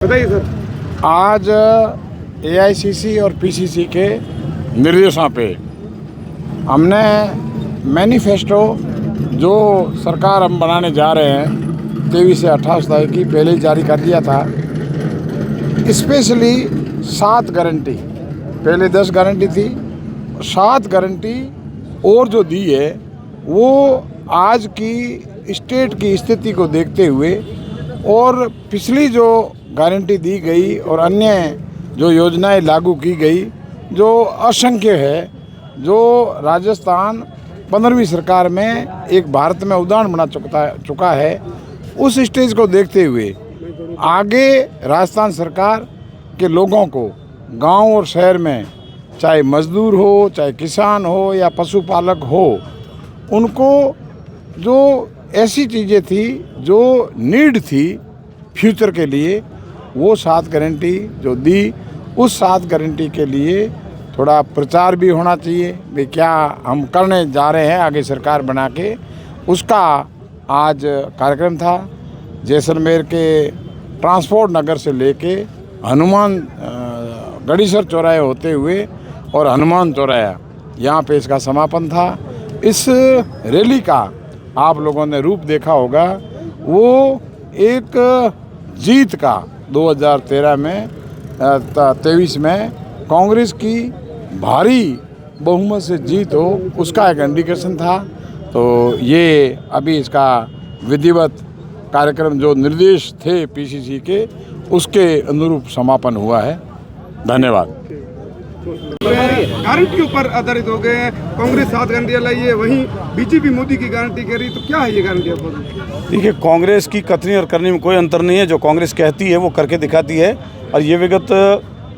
बताइए सर। आज एआईसीसी और पीसीसी के निर्देशों पे हमने मैनिफेस्टो जो सरकार हम बनाने जा रहे हैं 23 से 28 तारीख की पहले ही जारी कर दिया था। स्पेशली 7 गारंटी, पहले 10 गारंटी थी, 7 गारंटी और जो दी है वो आज की स्टेट की स्थिति को देखते हुए और पिछली जो गारंटी दी गई और अन्य जो योजनाएं लागू की गई जो असंख्य है, जो राजस्थान 15वीं सरकार में एक भारत में उदाहरण बना चुका है, उस स्टेज को देखते हुए आगे राजस्थान सरकार के लोगों को गांव और शहर में चाहे मजदूर हो, चाहे किसान हो या पशुपालक हो, उनको जो ऐसी चीज़ें थी जो नीड थी फ्यूचर के लिए, वो 7 गारंटी जो दी, उस 7 गारंटी के लिए थोड़ा प्रचार भी होना चाहिए भाई क्या हम करने जा रहे हैं आगे सरकार बना के। उसका आज कार्यक्रम था। जैसलमेर के ट्रांसपोर्ट नगर से लेके हनुमान गढ़ीसर चौराहे होते हुए और हनुमान चौराहा यहाँ पे इसका समापन था। इस रैली का आप लोगों ने रूप देखा होगा, वो एक जीत का 2013 में 23 में कांग्रेस की भारी बहुमत से जीत हो, उसका एक इंडिकेशन था। तो ये अभी इसका विधिवत कार्यक्रम जो निर्देश थे पीसीसी के, उसके अनुरूप समापन हुआ है। धन्यवाद। गारंटी के ऊपर आधारित हो गए हैं। कांग्रेस 7 गारंटियां लाई है, वहीं बीजेपी मोदी की गारंटी कह रही, तो क्या है ये गारंटी? देखिए, कांग्रेस की कथनी और करने में कोई अंतर नहीं है। जो कांग्रेस कहती है वो करके दिखाती है, और ये विगत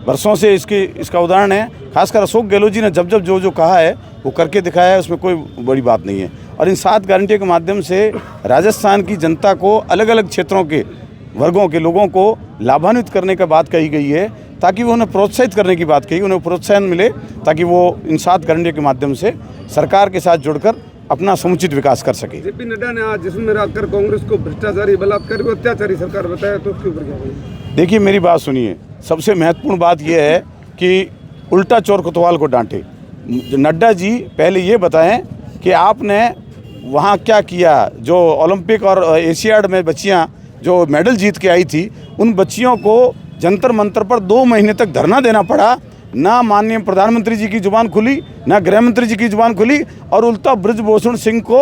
वर्षों से इसका उदाहरण है। खासकर अशोक गहलोत जी ने जब जो कहा है वो करके दिखाया है, उसमें कोई बड़ी बात नहीं है। और इन 7 गारंटियों के माध्यम से राजस्थान की जनता को, अलग अलग क्षेत्रों के वर्गों के लोगों को लाभान्वित करने का बात कही गई है, ताकि वो उन्हें प्रोत्साहित करने की बात कही, उन्हें प्रोत्साहन मिले, ताकि वो इन 7 गारंटियों के माध्यम से सरकार के साथ जुड़कर अपना समुचित विकास कर सके। जेपी नड्डा ने आज जिसमें आकर कांग्रेस को भ्रष्टाचारी, बलात्कारी, अत्याचारी सरकार बताया, तो उसके ऊपर क्या कहेंगे? देखिए, मेरी बात सुनिए। सबसे महत्वपूर्ण बात यह है कि उल्टा चोर कोतवाल को डांटे। नड्डा जी पहले ये बताएं कि आपने वहाँ क्या किया। जो ओलंपिक और एशियाड में बच्चियाँ जो मेडल जीत के आई थी, उन बच्चियों को जंतर मंतर पर 2 महीने तक धरना देना पड़ा। ना माननीय प्रधानमंत्री जी की जुबान खुली, ना गृह मंत्री जी की जुबान खुली, और उल्टा ब्रजभूषण सिंह को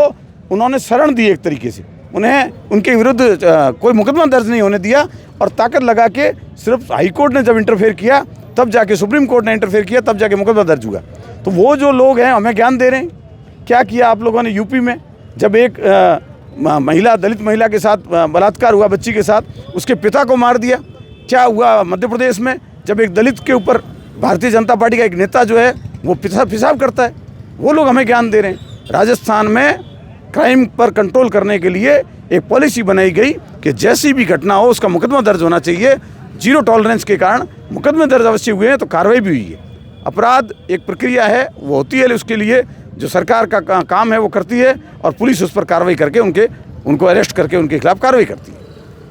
उन्होंने शरण दी। एक तरीके से उन्हें उनके विरुद्ध कोई मुकदमा दर्ज नहीं होने दिया, और ताकत लगा के सिर्फ हाई कोर्ट ने जब इंटरफेयर किया, तब जाके सुप्रीम कोर्ट ने इंटरफेयर किया, तब जाके मुकदमा दर्ज हुआ। तो वो जो लोग हैं हमें ज्ञान दे रहे हैं। क्या किया आप लोगों ने यूपी में? जब एक महिला, दलित महिला के साथ बलात्कार हुआ, बच्ची के साथ, उसके पिता को मार दिया। क्या हुआ मध्य प्रदेश में, जब एक दलित के ऊपर भारतीय जनता पार्टी का एक नेता जो है वो पेशाब करता है? वो लोग हमें ज्ञान दे रहे हैं। राजस्थान में क्राइम पर कंट्रोल करने के लिए एक पॉलिसी बनाई गई कि जैसी भी घटना हो उसका मुकदमा दर्ज होना चाहिए। 0 टॉलरेंस के कारण मुकदमे दर्ज अवश्य हुए हैं, तो कार्रवाई भी हुई है। अपराध एक प्रक्रिया है, वो होती है, उसके लिए जो सरकार का काम है वो करती है, और पुलिस उस पर कार्रवाई करके उनको अरेस्ट करके उनके खिलाफ कार्रवाई करती है।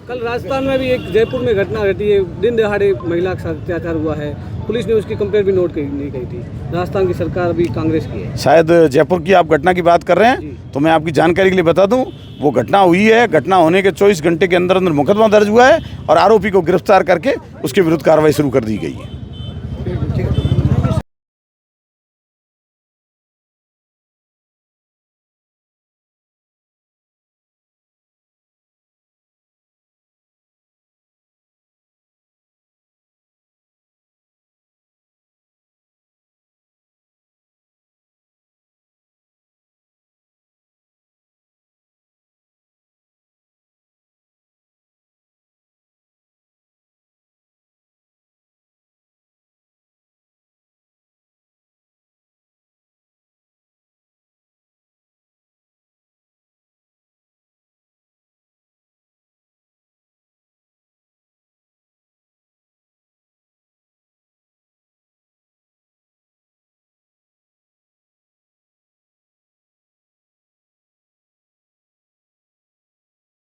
कल राजस्थान में भी एक जयपुर में घटना घटी है, दिन दहाड़े महिला के साथ अत्याचार हुआ है। पुलिस ने उसकी कंप्लेंट भी नोट नहीं की थी। राजस्थान की सरकार अभी कांग्रेस की है। शायद जयपुर की आप घटना की बात कर रहे हैं, तो मैं आपकी जानकारी के लिए बता दूं, वो घटना हुई है। घटना होने के 24 घंटे के अंदर अंदर मुकदमा दर्ज हुआ है, और आरोपी को गिरफ्तार करके उसके विरुद्ध कार्रवाई शुरू कर दी गई है।